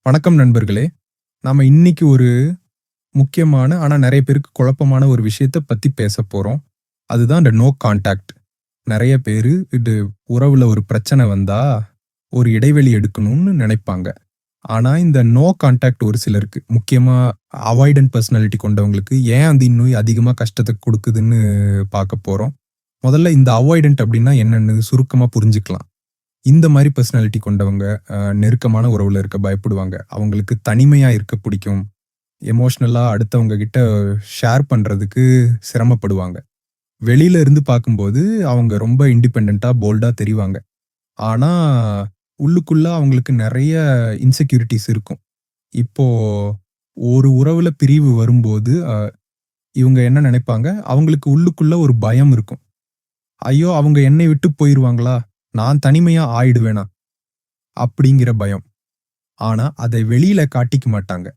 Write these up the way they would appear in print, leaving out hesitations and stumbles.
வணக்கம் நண்பர்களே. நாம இன்னைக்கு ஒரு முக்கியமான, ஆனா நெறைய பேருக்கு குழப்பமான ஒரு விஷயத்த பத்தி பேசப் போறோம். அதுதான் இந்த நோ கான்டாக்ட். நெறைய பேரு இது உறவுல ஒரு பிரச்சனை வந்தா, ஒரு இடைவெளி எடுக்கணும்னு நினைப்பாங்க. ஆனா இந்த நோ கான்டாக்ட் ஒரு சிலருக்கு, முக்கியமா அவாய்டன்ட் பெர்சனாலிட்டி கொண்டவங்களுக்கு ஏன் அது இன்னும் அதிகமா கஷ்டத்த குடுக்குதுன்னு பார்க்கப் போறோம். முதல்ல இந்த அவாய்டன்ட் அப்படின்னா என்னன்னு சுருக்கமா புரிஞ்சுக்கலாம். இந்த மாரி பெர்சனாலிட்டி கொண்டவங்க நெருக்கமான உறவுல இருக்க பயப்படுவாங்க. அவங்களுக்கு தனிமையா இருக்க பிடிக்கும். எமோஷனலா அடுத்தவங்க கிட்ட ஷேர் பண்றதுக்கு சிரமப்படுவாங்க. வெளியில இருந்து பார்க்கும்போது அவங்க ரொம்ப இண்டிபெண்டன்ட்டா, போல்டா தெரிவாங்க. ஆனா, உள்ளுக்குள்ள அவங்களுக்கு நெறைய இன்செக்யூரிட்டீஸ் இருக்கும். இப்போ ஒரு உறவுல பிரிவு வரும்போது, இவங்க என்ன நினைப்பாங்க, அவங்களுக்கு உள்ளுக்குள்ள ஒரு பயம் இருக்கும். ஐயோ! அவங்க என்னை விட்டு போயிருவாங்களா? நான் தனிமையா ஆயிடுவேனா? அப்படிங்கிற பயம். ஆனா, அதை வெளியில காட்டிக்க மாட்டாங்க.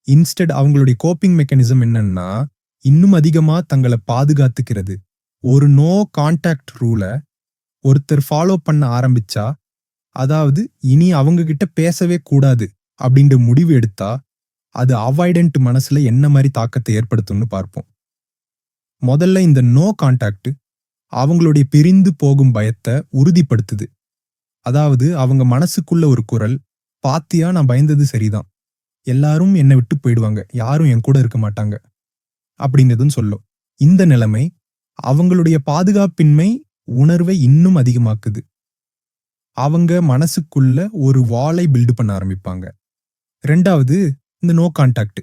இன்ஸ்டெட் அவங்களுடைய கோப்பிங் மெக்கானிசம் என்னன்னா, இன்னும் அதிகமா தங்கள பாதுகாத்துக்கிறது. ஒரு நோ கான்டாக்ட் ரூல ஒருத்தர் ஃபாலோ பண்ண ஆரம்பிச்சா, அதாவது இனி அவங்க கிட்ட பேசவே கூடாது அப்படின்ற முடிவு எடுத்தா, அது அவாய்டன்ட் மனசுல என்ன மாரி தாக்கத்த ஏற்படுத்தும்னு பார்ப்போம். முதல்ல இந்த நோ கான்டாக்ட் அவங்களுடைய பிரிந்து போகும் பயத்த உறுதிப்படுத்துது. அதாவது அவங்க மனசுக்குள்ள ஒரு குரல், "பாத்தியா நான் பயந்தது சரிதான். எல்லாரும் என்ன விட்டு போயிடுவாங்க. யாரும் என் கூட இருக்க மாட்டாங்க." அப்படிங்கிறதுன்னு சொல்லும். இந்த நிலைமை அவங்களுடைய பாதுகாப்பின்மை உணர்வை இன்னும் அதிகமாக்குது. அவங்க மனசுக்குள்ள ஒரு வாலை பில்ட் பண்ண ஆரம்பிப்பாங்க. 2வது இந்த நோ கான்டாக்ட்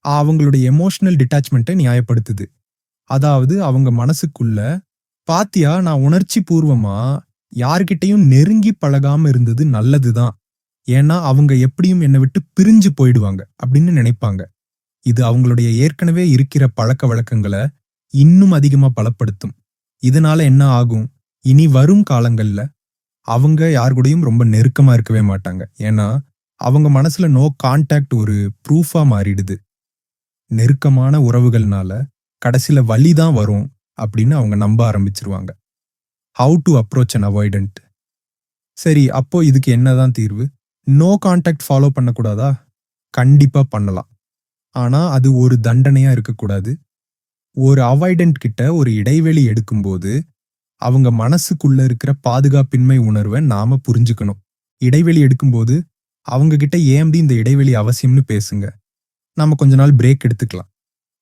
அவங்களுடைய எமோஷனல் டிட்டாச்மெண்ட்ட நியாயப்படுத்துது. அதாவது அவங்க மனசுக்குள்ள, "பாத்தியா நான் உணர்ச்சி பூர்வமா யார்கிட்டயும் நெருங்கி பழகாம இருந்தது நல்லதுதான். ஏன்னா அவங்க எப்படியும் என்ன விட்டு பிரிஞ்சு போயிடுவாங்க." அப்படின்னு நினைப்பாங்க. இது அவங்களுடைய ஏற்கனவே இருக்கிற பழக்கவழக்கங்கள இன்னும் அதிகமா பலப்படுத்தும். இதனால என்ன ஆகும்? இனி வரும் காலங்கள்ல அவங்க யார் கூடயும் ரொம்ப நெருக்கமா இருக்கவே மாட்டாங்க. ஏன்னா, அவங்க மனசுல நோ கான்டாக்ட் ஒரு ப்ரூஃபா மாறிடுது. நெருக்கமான உறவுகள்னால கடைசில வலி தான் வரும் அப்படின்னு அவங்க நம்ப ஆரம்பிச்சுருவாங்க. How to approach an avoidant. சரி, அப்போ இதுக்கு என்னதான் தீர்வு? நோ கான்டாக்ட் ஃபாலோ பண்ணக்கூடாதா? கண்டிப்பா பண்ணலாம். ஆனா, அது ஒரு தண்டனையா இருக்கக்கூடாது. ஒரு அவாய்டன்ட் கிட்ட ஒரு இடைவெளி எடுக்கும்போது, அவங்க மனசுக்குள்ள இருக்கிற பாதுகாப்பின்மை உணர்வ நாம புரிஞ்சுக்கணும். இடைவெளி எடுக்கும்போது, அவங்க கிட்ட ஏன் இந்த இடைவெளி அவசியம்னு பேசுங்க. நாம கொஞ்ச நாள் பிரேக் எடுத்துக்கலாம்.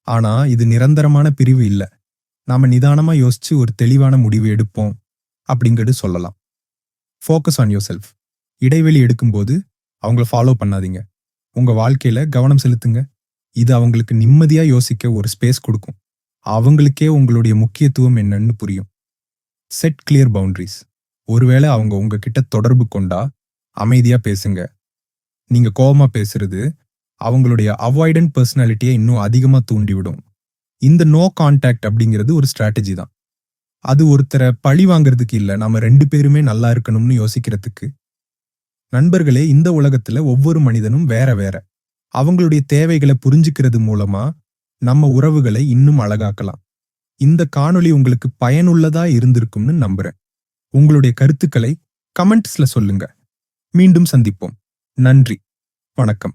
ஆனா, இது நிரந்தரமான பிரிவு இல்ல. நாம நிதானமா யோசிச்சு ஒரு தெளிவான முடிவு எடுப்போம் அப்படிங்கிறது சொல்லலாம். Focus on yourself. இடைவெளி எடுக்கும்போது அவங்கள ஃபாலோ பண்ணாதீங்க. உங்க வாழ்க்கையில கவனம் செலுத்துங்க. இது அவங்களுக்கு நிம்மதியா யோசிக்க ஒரு ஸ்பேஸ் குடுக்கும். அவங்களுக்கே உங்களுடைய முக்கியத்துவம் என்னன்னு புரியும். Set clear boundaries. ஒருவேளை அவங்க உங்ககிட்ட தொடர்பு கொண்டா அமைதியா பேசுங்க. நீங்க கோவமா பேசுறது அவங்களுடைய அவாய்டன்ட் பெர்சனாலிட்டிய இன்னும் அதிகமா தூண்டிவிடும். இந்த நோ கான்டாக்ட் அப்படிங்கிறது ஒரு ஸ்ட்ராட்டஜி தான். அது ஒருத்தர பழி வாங்குறதுக்கு இல்ல, நாம 2 பேருமே நல்லா இருக்கணும்னு யோசிக்கிறதுக்கு. நண்பர்களே, இந்த உலகத்துல ஒவ்வொரு மனிதனும் வேற வேற. அவங்களுடைய தேவைகள புரிஞ்சுக்கிறது மூலமா நம்ம உறவுகளை இன்னும் அழகாக்கலாம். இந்த காணொளி உங்களுக்கு பயனுள்ளதா இருந்திருக்கும்னு நம்புறேன். உங்களுடைய கருத்துக்களை கமெண்ட்ஸ்ல சொல்லுங்க. மீண்டும் சந்திப்போம். நன்றி. வணக்கம்.